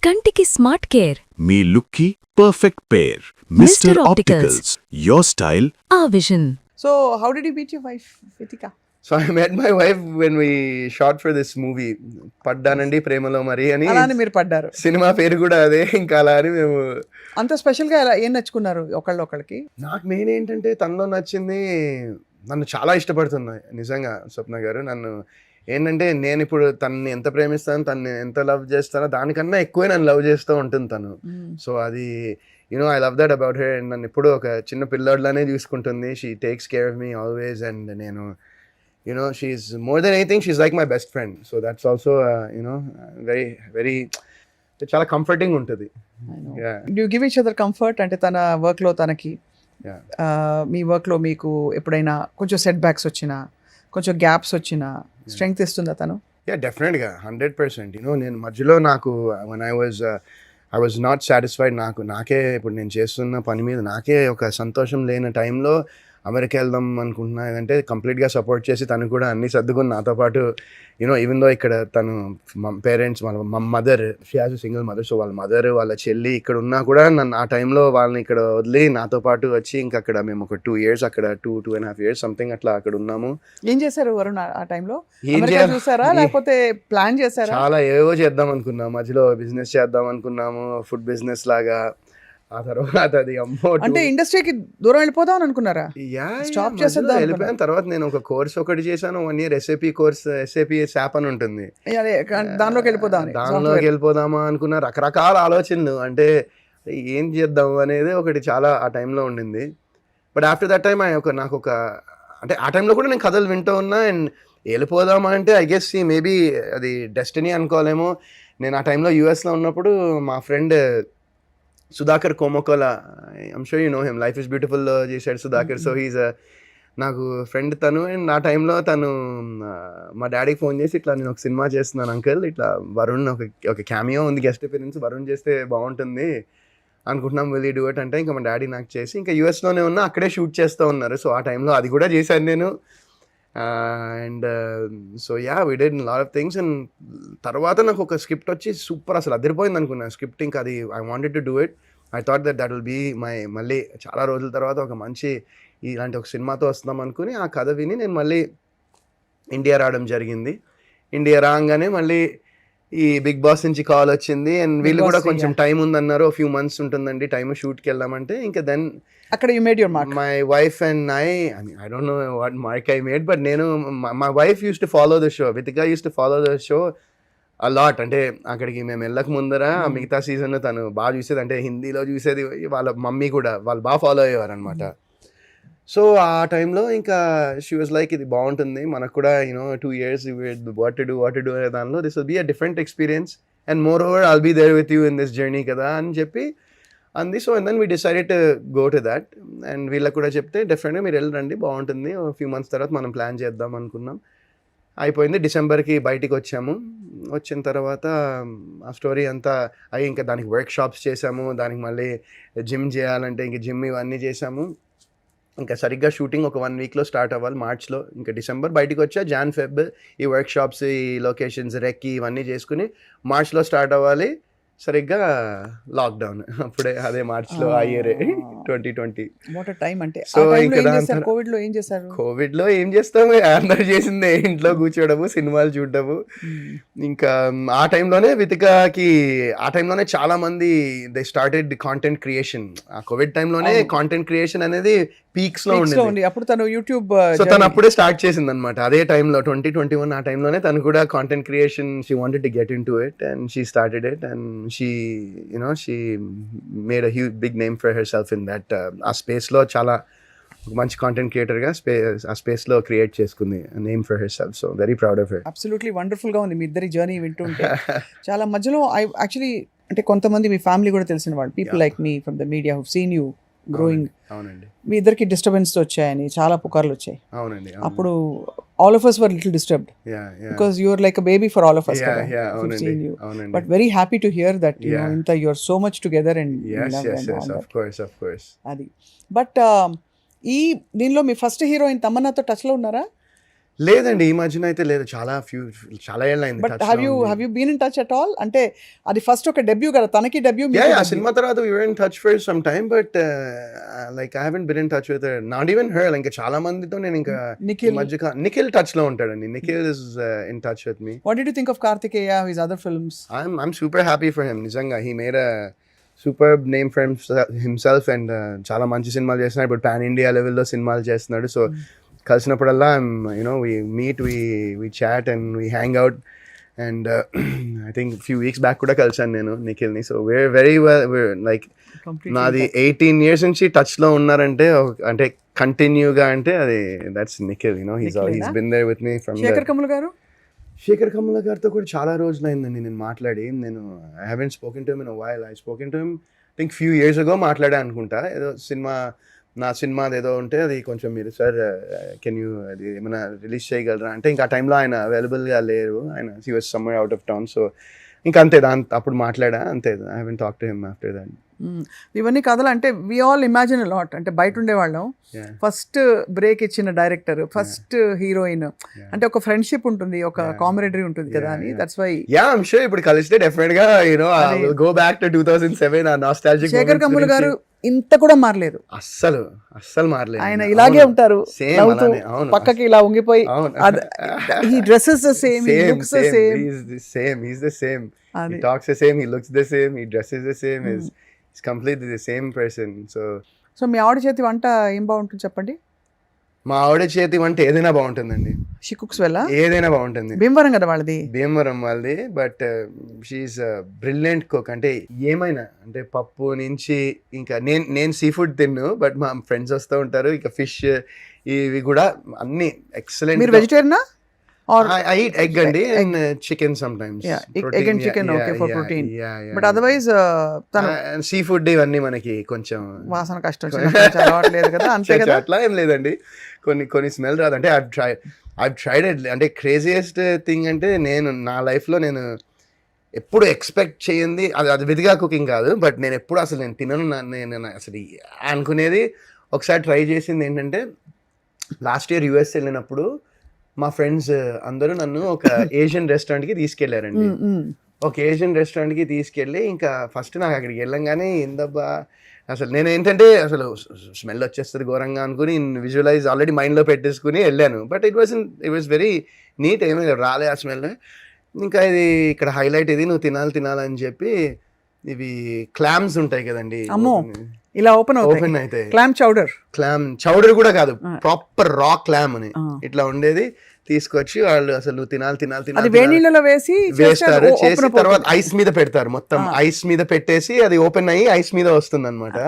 కంటికి smart care. మీ లుక్కి perfect pair. Mr Opticals, your style ఆ vision. So, how did you meet your wife, Vitika? So I met my wife when we shot for this movie, పడ్డానండి ప్రేమలో మరి అని. అలానే మీరు పడ్డారు. సినిమా పేరు కూడా అదే. ఇంకా అలా అని మేము అంత స్పెషల్గా ఎలా ఏం నచ్చుకున్నారు ఒకళ్ళొకళ్ళకి? నాకు మెయిన్ ఏంటంటే తనలో నచ్చింది, నన్ను చాలా ఇష్టపడుతుంది నిజంగా స్వప్న గారు. నన్ను ఏంటంటే నేను ఇప్పుడు తనని ఎంత ప్రేమిస్తాను, తనని ఎంత లవ్ చేస్తానో దానికన్నా ఎక్కువే నన్ను లవ్ చేస్తూ ఉంటుంది తను. సో అది I love that about her. And నన్ను ఎప్పుడు ఒక చిన్న పిల్లోడ్లానే చూసుకుంటుంది. She takes care of me always. And నేను she's more than anything, she's like my best friend. So that's also very very చాలా కంఫర్టింగ్ ఉంటుంది. Do you give each other comfort? అంటే తన వర్క్లో తనకి, మీ వర్క్లో మీకు ఎప్పుడైనా కొంచెం సెట్ బ్యాక్స్ వచ్చినా, కొంచెం గ్యాప్స్ వచ్చినా స్ట్రెంగ్త్ ఇస్తుందా తను? డెఫినెట్గా 100%. నేను మధ్యలో నాకు when I was not satisfied, నాకే ఇప్పుడు నేను చేస్తున్న పని మీద నాకే ఒక సంతోషం లేని టైంలో అమెరికా వెళ్దాం అనుకుంటున్నా అంటే కంప్లీట్గా సపోర్ట్ చేసి తను కూడా అన్నీ సర్దుకుని నాతో పాటు ఈవెన్ దో ఇక్కడ తను పేరెంట్స్ మా mother, she has single mother. So వాళ్ళ మదర్ వాళ్ళ చెల్లి ఇక్కడ ఉన్నా కూడా నన్ను ఆ టైంలో వాళ్ళని ఇక్కడ వదిలి నాతో పాటు వచ్చి ఇంకా అక్కడ మేము ఒక 2 years అక్కడ 2.5 years సంథింగ్ అట్లా అక్కడ ఉన్నాము. ఏం చేశారు వరుణ్ ఆ టైంలో? చూసారా లేకపోతే ప్లాన్ చేశారా? చాలా ఏవో చేద్దాం అనుకున్నాం. మధ్యలో బిజినెస్ చేద్దాం అనుకున్నాము, ఫుడ్ బిజినెస్ లాగా. ఆ తర్వాత అది అంటే ఇండస్ట్రీకి దూరం వెళ్ళిపోదాం అనుకున్నారా? స్టాప్ చేసేద్దాం వెళ్ళిపోయాను. తర్వాత నేను ఒక కోర్స్ ఒకటి చేశాను, 1 year SAP course. SAP SAP అని ఉంటుంది, దానిలోకి వెళ్ళిపోదామా అనుకున్నా. రకరకాల ఆలోచనలు, అంటే ఏం చేద్దాం అనేది ఒకటి చాలా ఆ టైంలో ఉండింది. బట్ ఆఫ్టర్ దట్ టైం నాకు ఒక అంటే ఆ టైంలో కూడా నేను కథలు వింటూ ఉన్నా. అండ్ వెళ్ళిపోదామా అంటే ఐ గెస్ మేబీ అది డెస్టినీ అనుకోలేమో. నేను ఆ టైంలో యూఎస్లో ఉన్నప్పుడు మా friend Sudhakar Komakula, I'm sure you know him, life is beautiful చేశాడు సుధాకర్. సో హీజ్ నాకు ఫ్రెండ్ తను. అండ్ ఆ టైంలో తను మా డాడీకి ఫోన్ చేసి ఇట్లా నేను ఒక సినిమా చేస్తున్నాను అంకుల్, ఇట్లా వరుణ్ ఒక క్యామియో ఉంది, గెస్ట్ అపియరెన్స్, వరుణ్ చేస్తే బాగుంటుంది అనుకుంటున్నాం, విల్ యూ డూ ఇట్ అంటే ఇంకా మా డాడీ నాకు చేసి ఇంకా యూఎస్లోనే ఉన్నా, అక్కడే షూట్ చేస్తూ ఉన్నారు. సో ఆ టైంలో అది కూడా చేశాను నేను. And so we did lot of things. And తర్వాత నాకు ఒక స్క్రిప్ట్ వచ్చి సూపర్, అసలు అదిరిపోయింది అనుకున్నాను స్క్రిప్ట్. ఇంకా అది I wanted to do it. I thought that will be మళ్ళీ చాలా రోజుల తర్వాత ఒక మంచి ఇలాంటి ఒక సినిమాతో వస్తున్నాం అనుకుని ఆ కథ విని నేను మళ్ళీ ఇండియా రావడం జరిగింది. ఇండియా రాగానే మళ్ళీ ఈ బిగ్ బాస్ నుంచి కాల్ వచ్చింది. అండ్ వీళ్ళు కూడా కొంచెం టైం ఉందన్నారు, ఫ్యూ మంత్స్ ఉంటుందండి టైం షూట్కి వెళ్ళామంటే. ఇంకా దెన్ అక్కడ you made your mark. My wife and I don't know what mark I made, but నేను my wife used to follow the show. Vitika used to follow the show a lot. అంటే అక్కడికి మేము వెళ్ళక ముందర మిగతా season తను బాగా చూసేది, అంటే హిందీలో చూసేది. వాళ్ళ మమ్మీ కూడా వాళ్ళు బాగా ఫాలో అయ్యేవారు అనమాట. సో ఆ టైంలో ఇంకా షీ వాజ్ లైక్ ఇది బాగుంటుంది మనకు కూడా 2 years వాట్ టు డూ అనే దానిలో this will be a different experience and moreover I'll be there with you in this journey కదా అని చెప్పి అంది. So and then we decided to go to that. And వీళ్ళకి కూడా చెప్తే డెఫినెట్గా మీరు వెళ్ళండి బాగుంటుంది, ఫ్యూ మంత్స్ తర్వాత మనం ప్లాన్ చేద్దాం అనుకున్నాం. అయిపోయింది. డిసెంబర్కి బయటికి వచ్చాము. వచ్చిన తర్వాత ఆ స్టోరీ అంతా అయ్యి ఇంకా దానికి వర్క్ షాప్స్ చేసాము, దానికి మళ్ళీ జిమ్ చేయాలంటే ఇంక జిమ్ ఇవన్నీ చేసాము. ఇంకా సరిగ్గా షూటింగ్ ఒక 1 weekలో స్టార్ట్ అవ్వాలి, మార్చ్లో. ఇంకా డిసెంబర్ బయటికి వచ్చా, Jan-Feb ఈ వర్క్ షాప్స్, ఈ లొకేషన్స్, రెక్కి ఇవన్నీ చేసుకుని మార్చ్లో స్టార్ట్ అవ్వాలి. సరిగ్గా లాక్డౌన్ అప్పుడే, అదే మార్చ్లో ఆ ఇయర్ 2020. What a time. అంటే సో ఇంకా కోవిడ్లో ఏం చేశారు? కోవిడ్లో ఏం చేస్తాము, అందరు చేసిందే ఇంట్లో కూర్చోవడము, సినిమాలు చూడటము. ఇంకా ఆ టైంలోనే వితికాకి, ఆ టైంలోనే చాలా మంది దే స్టార్టెడ్ కాంటెంట్ క్రియేషన్. ఆ కోవిడ్ టైంలోనే కాంటెంట్ క్రియేషన్ అనేది పీక్స్ లో ఉంది. అప్పుడు తను యూట్యూబ్, సో తను అప్పుడే స్టార్ట్ చేసింది అనమాట. అదే టైంలో 2021 ఆ టైంలోనే తను కూడా content creation, she wanted to get into it and she started it. And she made a huge big name for herself in that. ఆ స్పేస్లో చాలా మంచి కాంటెంట్ క్రియేటర్గా ఆ స్పేస్లో క్రియేట్ చేసుకుంది name for herself. So very proud of her. Absolutely వండర్ఫుల్గా ఉంది మీ ఇద్దరి జర్నీ వింటుంటే. చాలా మధ్యలో యాక్చువల్లీ అంటే కొంతమంది మీ ఫ్యామిలీ కూడా తెలిసిన వాళ్ళు, people like me from the media who seen you growing. అవునండి. మీ ఇద్దరికి డిస్టర్బెన్స్ వచ్చాయని చాలా పుకార్లు వచ్చాయి. అవునండి. అప్పుడు all of us were little disturbed because you are like a baby for all of us. But very happy to hear that you are so much together and yes, of course అది. But ఈ దీనిలో మీ first heroine తమన్నాతో touch లో ఉన్నారా? లేదండి ఈ మధ్యన అయితే లేదు, చాలా ఏళ్ళు అయింది. But have you been in touch at all? అంటే అది ఫస్ట్ ఒక డెబ్యూ కదా, తనకి డెబ్యూ. ఆ సినిమా తర్వాత we were in touch for some time, but like I haven't been in touch with her, not even her. ఇంకా చాలా మందితో నేను ఇంకా నిఖిల్ టచ్ లో ఉంటాడండి. Nikhil is in touch with me. What did you think of Kartikeya, his other films? I'm super happy for him. నిజంగా he made a superb name for himself and చాలా మంచి సినిమాలు చేస్తున్నాడు. ఇప్పుడు పాన్ ఇండియా లెవెల్లో సినిమాలు చేస్తున్నాడు. సో కలిసినప్పుడల్లా we meet, we chat and we hang out, and I think a few weeks back కూడా కలిసాను నేను నిఖిల్ని. So we're very well, we're like నాది 18 years నుంచి టచ్ లో ఉన్నారంటే అంటే కంటిన్యూగా అంటే అది that's Nikhil. he's been there with me from Sekhar Kamal garu. Sekhar కమల గారితో కూడా చాలా రోజులు అయిందండి నేను మాట్లాడి. I haven't spoken to him in a while. I spoken to him I think few years ago మాట్లాడా అనుకుంటా. ఏదో నా సినిమా ఏదో ఉంటే అది కొంచెం మీరు సార్ కెన్ యూ అది ఏమైనా రిలీజ్ చేయగలరా అంటే ఇంకా ఆ టైంలో ఆయన అవైలబుల్గా లేరు. ఆయన he was somewhere out of town. So ఇంకా అంతే అప్పుడు మాట్లాడా అంతే. I haven't talk to him after that. ఇవన్నీ కథలు అంటే we all imagine a lot. అంటే బయట ఉండేవాళ్ళం, ఫస్ట్ బ్రేక్ ఇచ్చిన డైరెక్టర్, ఫస్ట్ హీరోయిన్ అంటే ఒక ఫ్రెండ్షిప్ ఉంటుంది, ఒక కామెడీ ఉంటుంది కదా అని. దట్స్ వై ఐమ్ షూర్ ఇప్పుడు కలిస్తే డెఫినెట్ గా I will go back to 2007 ఆ నాస్టాల్జిక్. శేఖర్ కమల్ గారు ఇంత కూడా మారలేదు, అస్సలు మారలేదు. ఆయన ఇలాగే ఉంటారు, పక్కకి ఇలా ఉంగిపోయి. He dresses the same, he looks the same, he's the same, he talks the same, he looks the same, he dresses the same, he's completely the same person. So మీ ఆవిడ చేతి వంట ఏం బాగుంటుంది చెప్పండి? మా ఆవిడ చేతి వంట ఏదైనా బాగుంటుందండి. She cooks well? ఏదైనా బాగుంటుంది. భీమవరం కదా వాళ్ళది? భీమవరం వాళ్ళది. But she's brilliant cook. అంటే ఏమైనా అంటే పప్పు నుంచి ఇంకా నేను సీ ఫుడ్ తిన్ను, బట్ మా ఫ్రెండ్స్ వస్తూ ఉంటారు, ఇక ఫిష్ ఇవి కూడా అన్ని ఎక్సలెంట్. మీరు వెజిటేరియనా? Or I eat egg and chicken sometimes. Egg and chicken okay for protein. But otherwise and seafood ఇవన్నీ మనకి కొంచెం వాసన కష్టం అలవాట్లేదు కదా, అంతే కదా? అట్లా ఏం లేదండి, కొన్ని స్మెల్ రాదు. అంటే I've tried it. అంటే క్రేజియస్ట్ థింగ్ అంటే నేను నా లైఫ్లో నేను ఎప్పుడు ఎక్స్పెక్ట్ చేయండి అది విధిగా కుకింగ్ కాదు, బట్ నేను ఎప్పుడు అసలు నేను తినను నేను అసలు అనుకునేది. ఒకసారి ట్రై చేసింది ఏంటంటే లాస్ట్ ఇయర్ US వెళ్ళినప్పుడు మా ఫ్రెండ్స్ అందరూ నన్ను ఒక ఏషియన్ రెస్టారెంట్కి తీసుకెళ్లారండి. ఒక ఏషియన్ రెస్టారెంట్కి తీసుకెళ్ళి ఇంకా ఫస్ట్ నాకు అక్కడికి వెళ్ళంగానే ఏందబ్బా అసలు నేను ఏంటంటే అసలు స్మెల్ వచ్చేస్తుంది ఘోరంగా అనుకుని విజువలైజ్ ఆల్రెడీ మైండ్లో పెట్టేసుకుని వెళ్ళాను. But it was very neat, ఏమీ రాలే ఆ స్మెల్. ఇంకా ఇది ఇక్కడ హైలైట్ ఇది, నువ్వు తినాలని చెప్పి ఇవి క్లామ్స్ ఉంటాయి కదండి, ఇలా ఓపెన్ అయితే క్లామ్ చౌడర్ కూడా కాదు, ప్రాపర్ రా క్లామ్ అని ఇట్లా ఉండేది తీసుకొచ్చి వాళ్ళు అసలు నువ్వు తినాలి వేణీళ్ళలో వేస్తారు. చేసి తర్వాత ఐస్ మీద పెడతారు, మొత్తం ఐస్ మీద పెట్టేసి అది ఓపెన్ అయ్యి ఐస్ మీద వస్తుంది అనమాట.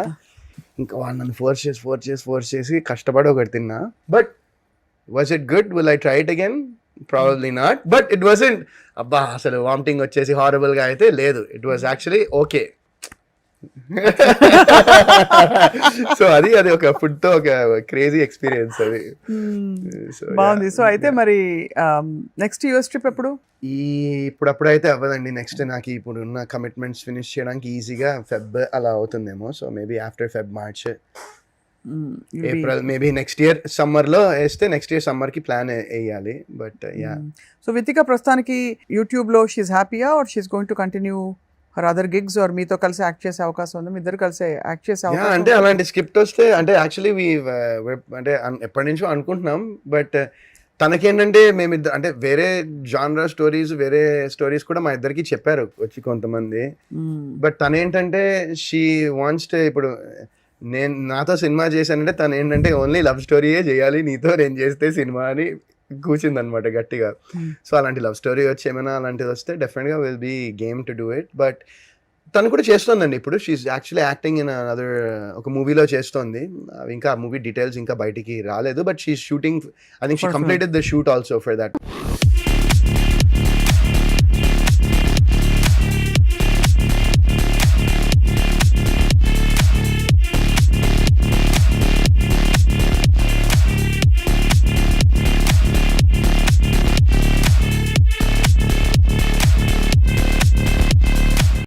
ఇంకా వాళ్ళు నన్ను ఫోర్స్ చేసి కష్టపడి ఒకటి తిన్నా. But was it good? Will I try it again? Probably not. But it wasn't అబ్బా అసలు వామిటింగ్ వచ్చేసి హారబుల్ గా అయితే లేదు. It was actually okay. So అది ఒక ఫుడ్ తో ఒక క్రేజీ ఎక్స్పీరియన్స్ అది. బాగుంది. సో అయితే మరి నెక్స్ట్ US ట్రిప్ ఎప్పుడు? ఇప్పుడైతే అవ్వదండి. నెక్స్ట్ నాకు ఇప్పుడు ఉన్న కమిట్మెంట్స్ ఫినిష్ చేయడానికి ఈజీగా ఫెబ్ అలా అవుతుందేమో. So maybe after Feb, March, April, maybe next year summer లో వేస్తే నెక్స్ట్ ఇయర్ సమ్మర్ కి ప్లాన్ వేయాలి. బట్ సో వితిక ప్రస్తుతానికి యూట్యూబ్ లో షీఈ్ హ్యాపీయా or she's going to continue her other gigs, or మీతో కలిసి యాక్ట్ చేసే అవకాశం ఉంది? మీ ఇద్దరు కలిసి యాక్ట్ చేసే అవకాశం? అంటే అలాంటి స్క్రిప్ట్ వస్తే అంటే యాక్చువల్లీ అంటే ఎప్పటి నుంచో అనుకుంటున్నాం. బట్ తనకేంటంటే మేమిద్దరు అంటే వేరే జానరా వేరే స్టోరీస్ కూడా మా ఇద్దరికి చెప్పారు వచ్చి కొంతమంది. బట్ తనేంటంటే షీ వాంట్స్ టు, ఇప్పుడు నేను నాతో సినిమా చేశానంటే తను ఏంటంటే ఓన్లీ లవ్ స్టోరీయే చేయాలి, నీతో నేను చేస్తే సినిమా అని కూర్చుంది అనమాట గట్టిగా. సో అలాంటి లవ్ స్టోరీ వచ్చి ఏమైనా అలాంటిది వస్తే డెఫినెట్గా will be game to do it. But తను కూడా చేస్తోందండి ఇప్పుడు. She's actually acting in other ఒక మూవీలో చేస్తోంది. ఇంకా ఆ మూవీ డీటెయిల్స్ ఇంకా బయటికి రాలేదు. But she's shooting, I think she completed the shoot also for that.